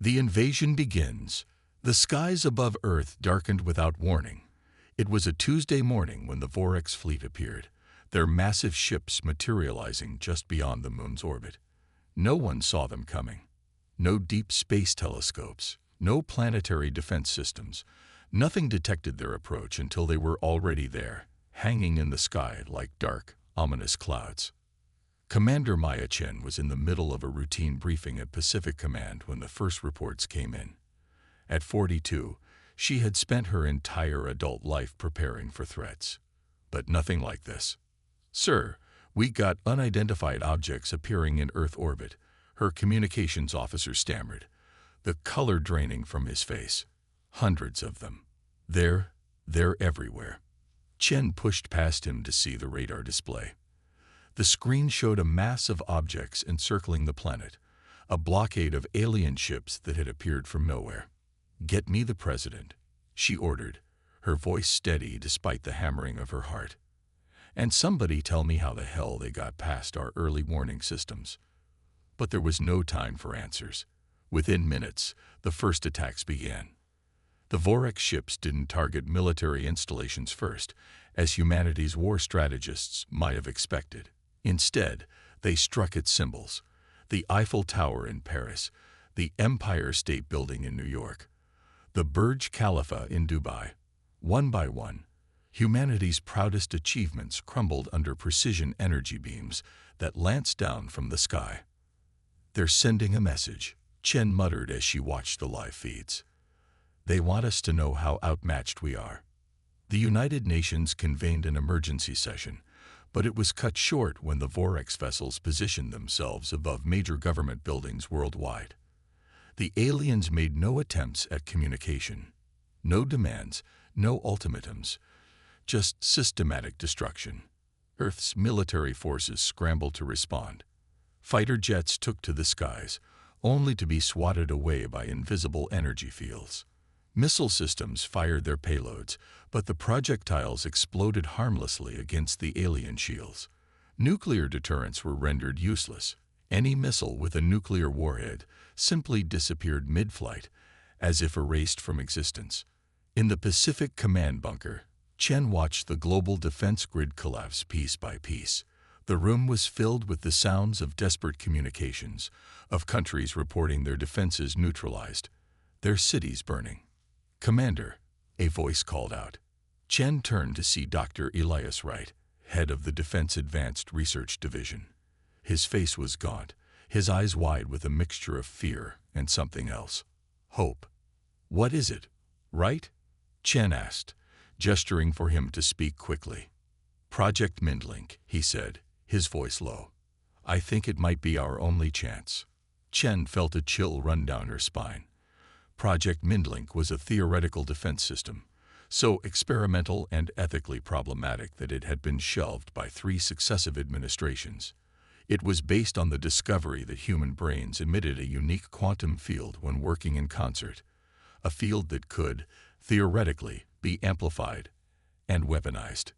The invasion begins. The skies above Earth darkened without warning. It was a Tuesday morning when the Orcs fleet appeared, their massive ships materializing just beyond the moon's orbit. No one saw them coming. No deep space telescopes, no planetary defense systems. Nothing detected their approach until they were already there, hanging in the sky like dark, ominous clouds. Commander Maya Chen was in the middle of a routine briefing at Pacific Command when the first reports came in. At 42, she had spent her entire adult life preparing for threats. But nothing like this. "Sir, we got unidentified objects appearing in Earth orbit," her communications officer stammered, the color draining from his face. "Hundreds of them. They're everywhere." Chen pushed past him to see the radar display. The screen showed a mass of objects encircling the planet, a blockade of alien ships that had appeared from nowhere. "Get me the president," she ordered, her voice steady despite the hammering of her heart. "And somebody tell me how the hell they got past our early warning systems." But there was no time for answers. Within minutes, the first attacks began. The Vorek ships didn't target military installations first, as humanity's war strategists might have expected. Instead, they struck at symbols: the Eiffel Tower in Paris, the Empire State Building in New York, the Burj Khalifa in Dubai. One by one, humanity's proudest achievements crumbled under precision energy beams that lanced down from the sky. "They're sending a message," Chen muttered as she watched the live feeds. "They want us to know how outmatched we are." The United Nations convened an emergency session, but it was cut short when the Vorex vessels positioned themselves above major government buildings worldwide. The aliens made no attempts at communication. No demands, no ultimatums, just systematic destruction. Earth's military forces scrambled to respond. Fighter jets took to the skies, only to be swatted away by invisible energy fields. Missile systems fired their payloads, but the projectiles exploded harmlessly against the alien shields. Nuclear deterrents were rendered useless. Any missile with a nuclear warhead simply disappeared mid-flight, as if erased from existence. In the Pacific Command bunker, Chen watched the global defense grid collapse piece by piece. The room was filled with the sounds of desperate communications, of countries reporting their defenses neutralized, their cities burning. "Commander," a voice called out. Chen turned to see Dr. Elias Wright, head of the Defense Advanced Research Division. His face was gaunt, his eyes wide with a mixture of fear and something else. "Hope." "What is it, Wright?" Chen asked, gesturing for him to speak quickly. "Project Mindlink," he said, his voice low. "I think it might be our only chance." Chen felt a chill run down her spine. Project Mindlink was a theoretical defense system, so experimental and ethically problematic that it had been shelved by 3 successive administrations. It was based on the discovery that human brains emitted a unique quantum field when working in concert, a field that could, theoretically, be amplified and weaponized.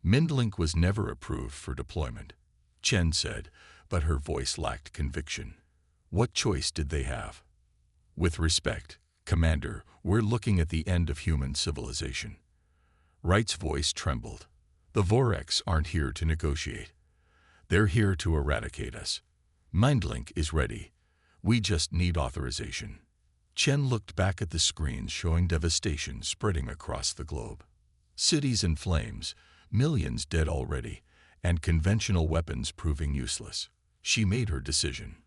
Mindlink was never approved for deployment, Chen said, but her voice lacked conviction. "What choice did they have?" "With respect, Commander, we're looking at the end of human civilization." Wright's voice trembled. "The Vorex aren't here to negotiate. They're here to eradicate us. Mindlink is ready. We just need authorization." Chen looked back at the screens showing devastation spreading across the globe. Cities in flames, millions dead already, and conventional weapons proving useless. She made her decision.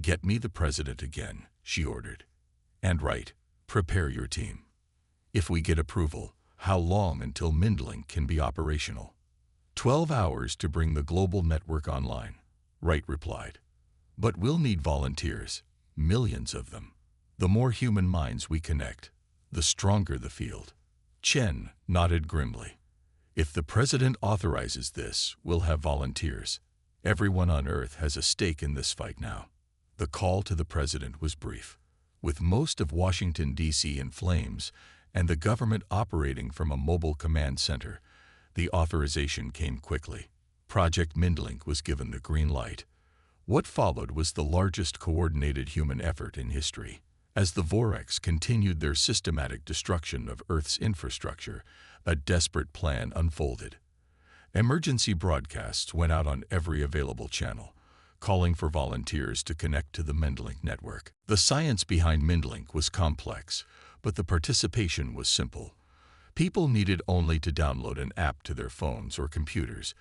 "Get me the president again," she ordered. "And Wright, prepare your team. If we get approval, how long until Mindlink can be operational?" 12 hours to bring the global network online," Wright replied. "But we'll need volunteers, millions of them. The more human minds we connect, the stronger the field." Chen nodded grimly. "If the president authorizes this, we'll have volunteers. Everyone on Earth has a stake in this fight now." The call to the president was brief. With most of Washington, D.C. in flames and the government operating from a mobile command center, the authorization came quickly. Project Mindlink was given the green light. What followed was the largest coordinated human effort in history. As the Voreks continued their systematic destruction of Earth's infrastructure, a desperate plan unfolded. Emergency broadcasts went out on every available channel, calling for volunteers to connect to the Mindlink network. The science behind Mindlink was complex, but the participation was simple. People needed only to download an app to their phones or computers,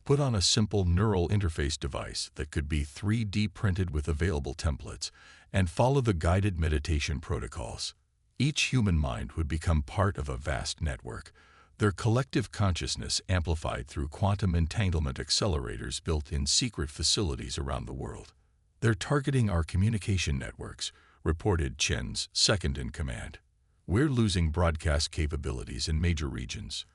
put on a simple neural interface device that could be 3D printed with available templates, and follow the guided meditation protocols. Each human mind would become part of a vast network, their collective consciousness amplified through quantum entanglement accelerators built in secret facilities around the world. They're targeting our communication networks, reported Chen's second-in-command. We're losing broadcast capabilities in major regions.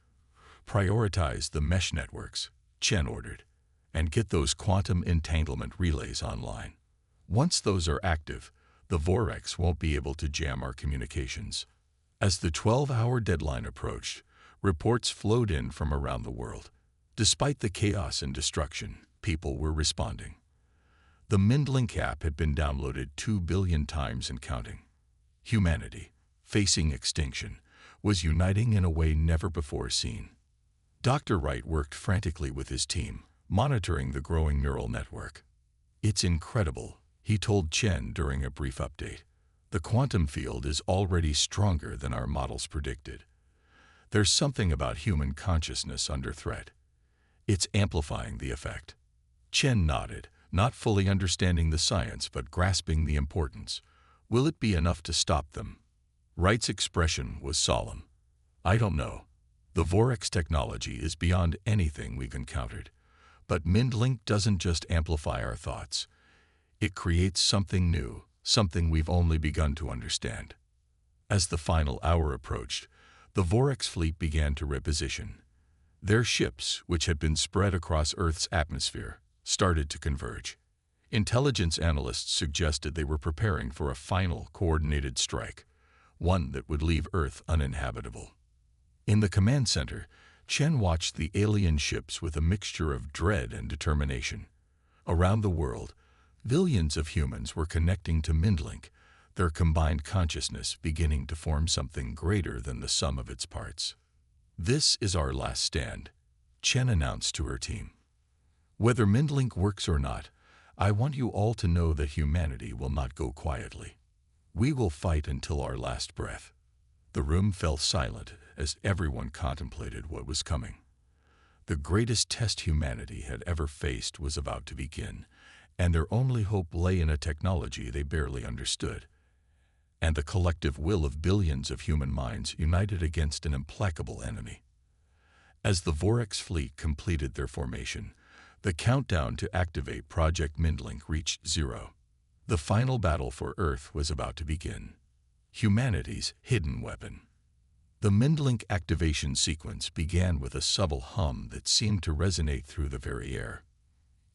Prioritize the mesh networks, Chen ordered, and get those quantum entanglement relays online. Once those are active, the Voreks won't be able to jam our communications. As the 12-hour deadline approached, reports flowed in from around the world. Despite the chaos and destruction, people were responding. The Mindlink app had been downloaded 2 billion times and counting. Humanity, facing extinction, was uniting in a way never before seen. Dr. Wright worked frantically with his team, monitoring the growing neural network. "It's incredible," he told Chen during a brief update. "The quantum field is already stronger than our models predicted. There's something about human consciousness under threat. It's amplifying the effect." Chen nodded, not fully understanding the science but grasping the importance. "Will it be enough to stop them?" Wright's expression was solemn. "I don't know. The Voreks technology is beyond anything we've encountered. But Mindlink doesn't just amplify our thoughts. It creates something new, something we've only begun to understand." As the final hour approached, the Voreks fleet began to reposition. Their ships, which had been spread across Earth's atmosphere, started to converge. Intelligence analysts suggested they were preparing for a final, coordinated strike, one that would leave Earth uninhabitable. In the command center, Chen watched the alien ships with a mixture of dread and determination. Around the world, billions of humans were connecting to Mindlink, their combined consciousness beginning to form something greater than the sum of its parts. "This is our last stand," Chen announced to her team. "Whether Mindlink works or not, I want you all to know that humanity will not go quietly. We will fight until our last breath." The room fell silent as everyone contemplated what was coming. The greatest test humanity had ever faced was about to begin, and their only hope lay in a technology they barely understood, and the collective will of billions of human minds united against an implacable enemy. As the Voreks fleet completed their formation, the countdown to activate Project Mindlink reached 0. The final battle for Earth was about to begin. Humanity's hidden weapon. The Mindlink activation sequence began with a subtle hum that seemed to resonate through the very air.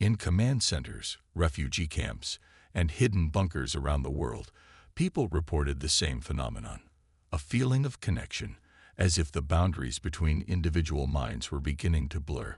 In command centers, refugee camps, and hidden bunkers around the world, people reported the same phenomenon, a feeling of connection, as if the boundaries between individual minds were beginning to blur.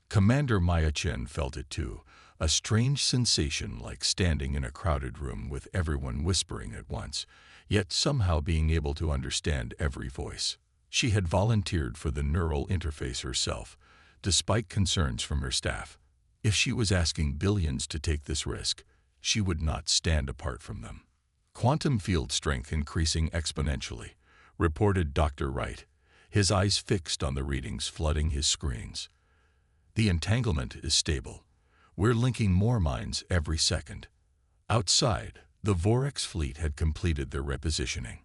Commander Maya Chen felt it too, a strange sensation like standing in a crowded room with everyone whispering at once, yet somehow being able to understand every voice. She had volunteered for the neural interface herself, despite concerns from her staff. If she was asking billions to take this risk, she would not stand apart from them. "Quantum field strength increasing exponentially," reported Dr. Wright, his eyes fixed on the readings flooding his screens. "The entanglement is stable. We're linking more minds every second." Outside, the Voreks fleet had completed their repositioning.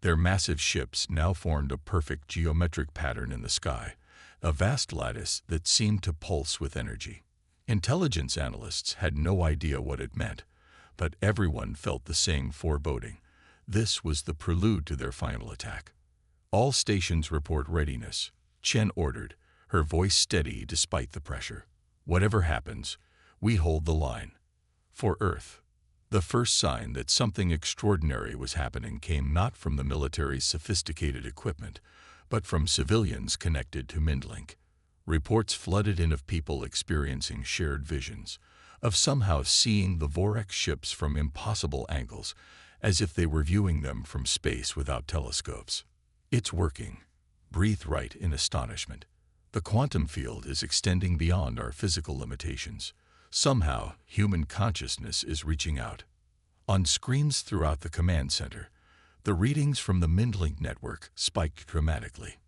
Their massive ships now formed a perfect geometric pattern in the sky, a vast lattice that seemed to pulse with energy. Intelligence analysts had no idea what it meant, but everyone felt the same foreboding. This was the prelude to their final attack. "All stations report readiness," Chen ordered, her voice steady despite the pressure. "Whatever happens, we hold the line. For Earth." The first sign that something extraordinary was happening came not from the military's sophisticated equipment, but from civilians connected to Mindlink. Reports flooded in of people experiencing shared visions, of somehow seeing the Voreks ships from impossible angles, as if they were viewing them from space without telescopes. "It's working," breathed Wright in astonishment. "The quantum field is extending beyond our physical limitations. Somehow, human consciousness is reaching out." On screens throughout the command center, the readings from the Mindlink network spiked dramatically.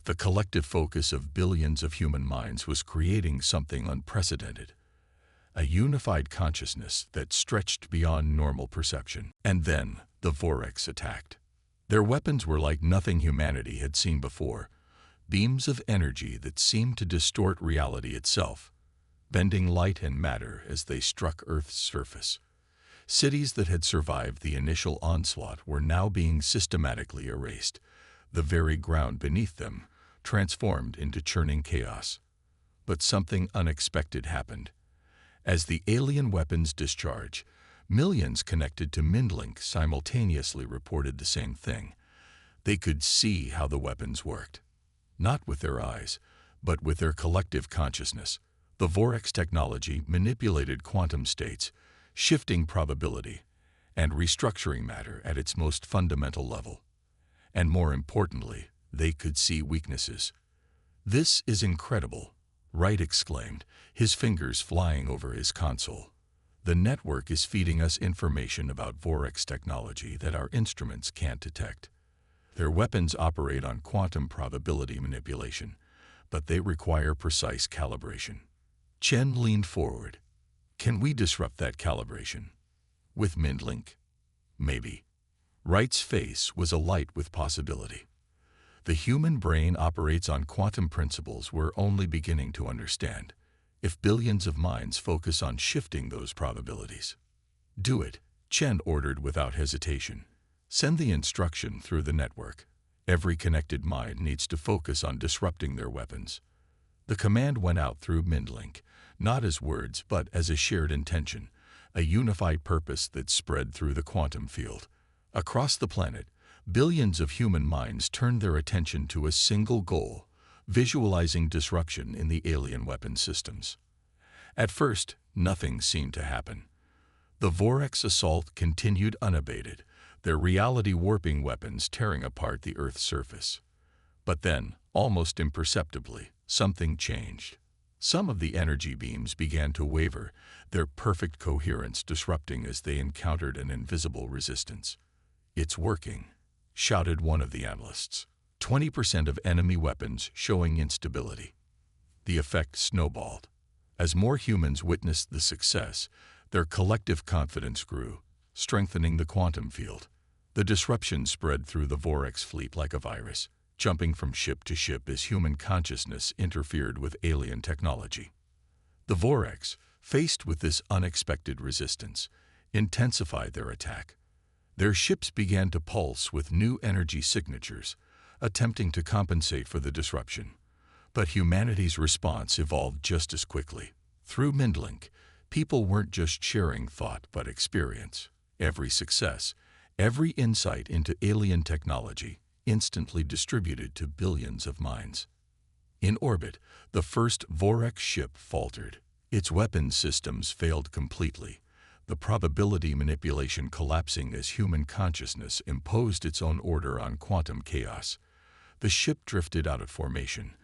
The collective focus of billions of human minds was creating something unprecedented, a unified consciousness that stretched beyond normal perception. And then the Voreks attacked. Their weapons were like nothing humanity had seen before, beams of energy that seemed to distort reality itself, bending light and matter as they struck Earth's surface. Cities that had survived the initial onslaught were now being systematically erased, the very ground beneath them transformed into churning chaos. But something unexpected happened. As the alien weapons discharged, millions connected to Mindlink simultaneously reported the same thing. They could see how the weapons worked. Not with their eyes, but with their collective consciousness. The Voreks technology manipulated quantum states, shifting probability, and restructuring matter at its most fundamental level. And more importantly, they could see weaknesses. "This is incredible," Wright exclaimed, his fingers flying over his console. "The network is feeding us information about Voreks technology that our instruments can't detect. Their weapons operate on quantum probability manipulation, but they require precise calibration." Chen leaned forward. "Can we disrupt that calibration? With Mindlink?" "Maybe." Wright's face was alight with possibility. "The human brain operates on quantum principles we're only beginning to understand. If billions of minds focus on shifting those probabilities." "Do it," Chen ordered without hesitation. "Send the instruction through the network. Every connected mind needs to focus on disrupting their weapons." The command went out through Mindlink, not as words but as a shared intention, a unified purpose that spread through the quantum field. Across the planet, billions of human minds turned their attention to a single goal, visualizing disruption in the alien weapon systems. At first, nothing seemed to happen. The Voreks assault continued unabated, their reality-warping weapons tearing apart the Earth's surface. But then, almost imperceptibly, something changed. Some of the energy beams began to waver, their perfect coherence disrupting as they encountered an invisible resistance. "It's working," shouted one of the analysts. 20% of enemy weapons showing instability. The effect snowballed. As more humans witnessed the success, their collective confidence grew, strengthening the quantum field. The disruption spread through the Voreks fleet like a virus, jumping from ship to ship as human consciousness interfered with alien technology. The Voreks, faced with this unexpected resistance, intensified their attack. Their ships began to pulse with new energy signatures, attempting to compensate for the disruption. But humanity's response evolved just as quickly. Through Mindlink, people weren't just sharing thought but experience. Every success, every insight into alien technology, instantly distributed to billions of minds. In orbit, the first Voreks ship faltered. Its weapons systems failed completely, the probability manipulation collapsing as human consciousness imposed its own order on quantum chaos. The ship drifted out of formation,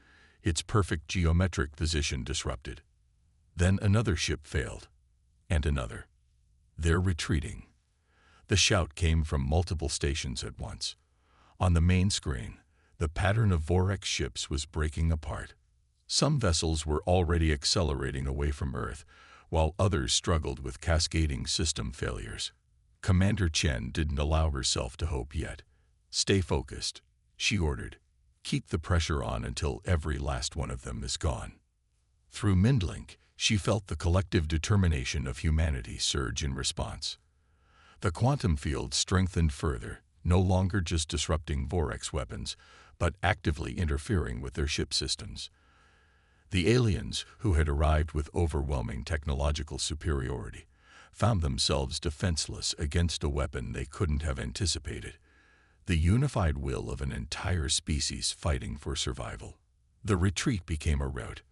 its perfect geometric position disrupted. Then another ship failed, and another. "They're retreating." The shout came from multiple stations at once. On the main screen, the pattern of Voreks ships was breaking apart. Some vessels were already accelerating away from Earth, while others struggled with cascading system failures. Commander Chen didn't allow herself to hope yet. "Stay focused," she ordered. "Keep the pressure on until every last one of them is gone." Through Mindlink, she felt the collective determination of humanity surge in response. The quantum field strengthened further, no longer just disrupting Voreks weapons, but actively interfering with their ship systems. The aliens, who had arrived with overwhelming technological superiority, found themselves defenseless against a weapon they couldn't have anticipated. The unified will of an entire species fighting for survival. The retreat became a rout.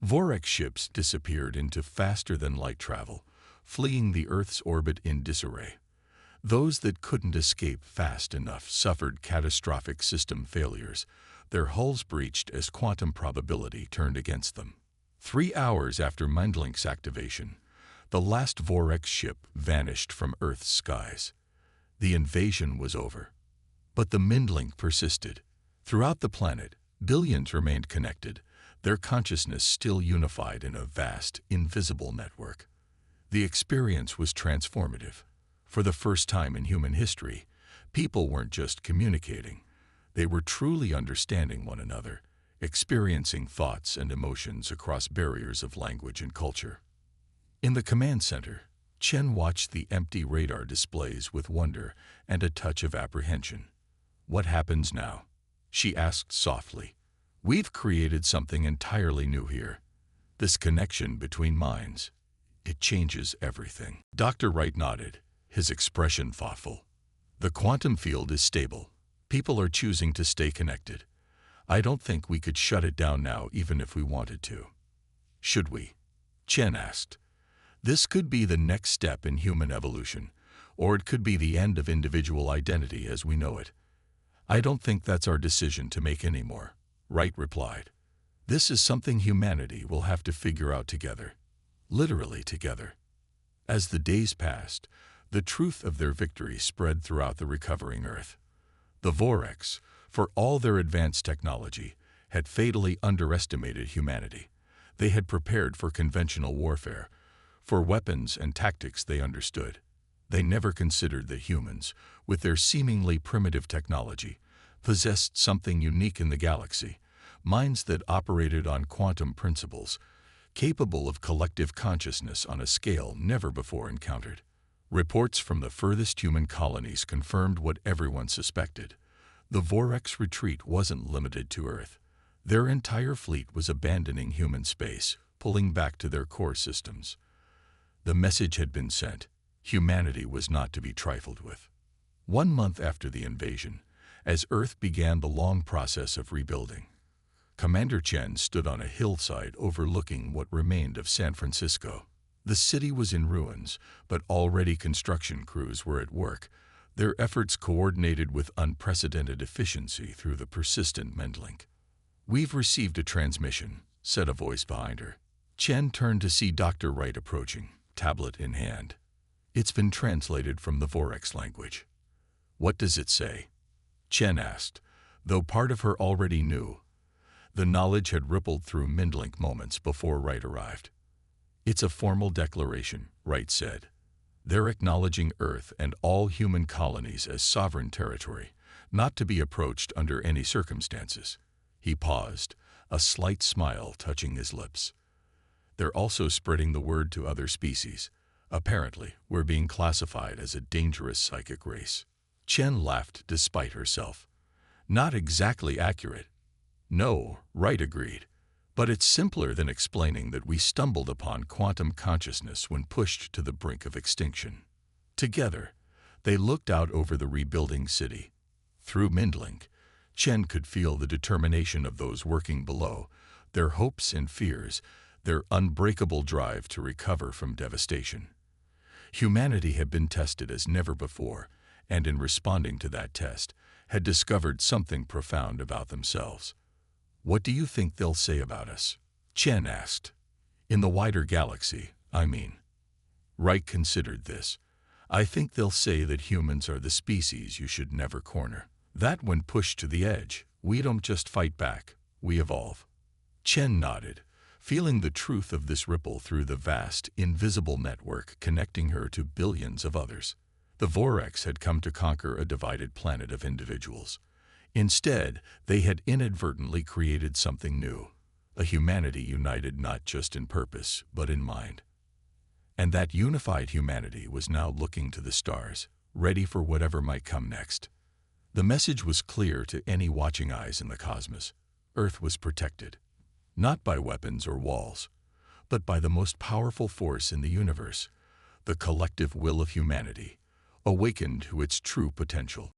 Voreks ships disappeared into faster-than-light travel, fleeing the Earth's orbit in disarray. Those that couldn't escape fast enough suffered catastrophic system failures. Their hulls breached as quantum probability turned against them. 3 hours after Mindlink's activation, the last Vorex ship vanished from Earth's skies. The invasion was over. But the Mindlink persisted. Throughout the planet, billions remained connected, their consciousness still unified in a vast, invisible network. The experience was transformative. For the first time in human history, people weren't just communicating. They were truly understanding one another, experiencing thoughts and emotions across barriers of language and culture. In the command center, Chen watched the empty radar displays with wonder and a touch of apprehension. "What happens now?" she asked softly. "We've created something entirely new here. This connection between minds. It changes everything." Dr. Wright nodded, his expression thoughtful. "The quantum field is stable. People are choosing to stay connected. I don't think we could shut it down now even if we wanted to." "Should we?" Chen asked. "This could be the next step in human evolution, or it could be the end of individual identity as we know it." "I don't think that's our decision to make anymore," Wright replied. "This is something humanity will have to figure out together. Literally together." As the days passed, the truth of their victory spread throughout the recovering Earth. The Vorex, for all their advanced technology, had fatally underestimated humanity. They had prepared for conventional warfare, for weapons and tactics they understood. They never considered that humans, with their seemingly primitive technology, possessed something unique in the galaxy, minds that operated on quantum principles, capable of collective consciousness on a scale never before encountered. Reports from the furthest human colonies confirmed what everyone suspected. The Vorex retreat wasn't limited to Earth. Their entire fleet was abandoning human space, pulling back to their core systems. The message had been sent. Humanity was not to be trifled with. 1 month after the invasion, as Earth began the long process of rebuilding, Commander Chen stood on a hillside overlooking what remained of San Francisco. The city was in ruins, but already construction crews were at work, their efforts coordinated with unprecedented efficiency through the persistent Mindlink. "We've received a transmission," said a voice behind her. Chen turned to see Dr. Wright approaching, tablet in hand. "It's been translated from the Vorex language." "What does it say?" Chen asked, though part of her already knew. The knowledge had rippled through Mindlink moments before Wright arrived. "It's a formal declaration," Wright said. "They're acknowledging Earth and all human colonies as sovereign territory, not to be approached under any circumstances." He paused, a slight smile touching his lips. "They're also spreading the word to other species. Apparently, we're being classified as a dangerous psychic race." Chen laughed despite herself. "Not exactly accurate." "No," Wright agreed. "But it's simpler than explaining that we stumbled upon quantum consciousness when pushed to the brink of extinction." Together, they looked out over the rebuilding city. Through Mindlink, Chen could feel the determination of those working below, their hopes and fears, their unbreakable drive to recover from devastation. Humanity had been tested as never before, and in responding to that test, had discovered something profound about themselves. "What do you think they'll say about us?" Chen asked. "In the wider galaxy, I mean." Wright considered this. "I think they'll say that humans are the species you should never corner. That when pushed to the edge, we don't just fight back, we evolve." Chen nodded, feeling the truth of this ripple through the vast, invisible network connecting her to billions of others. The Vorex had come to conquer a divided planet of individuals. Instead, they had inadvertently created something new, a humanity united not just in purpose, but in mind. And that unified humanity was now looking to the stars, ready for whatever might come next. The message was clear to any watching eyes in the cosmos. Earth was protected, not by weapons or walls, but by the most powerful force in the universe, the collective will of humanity, awakened to its true potential.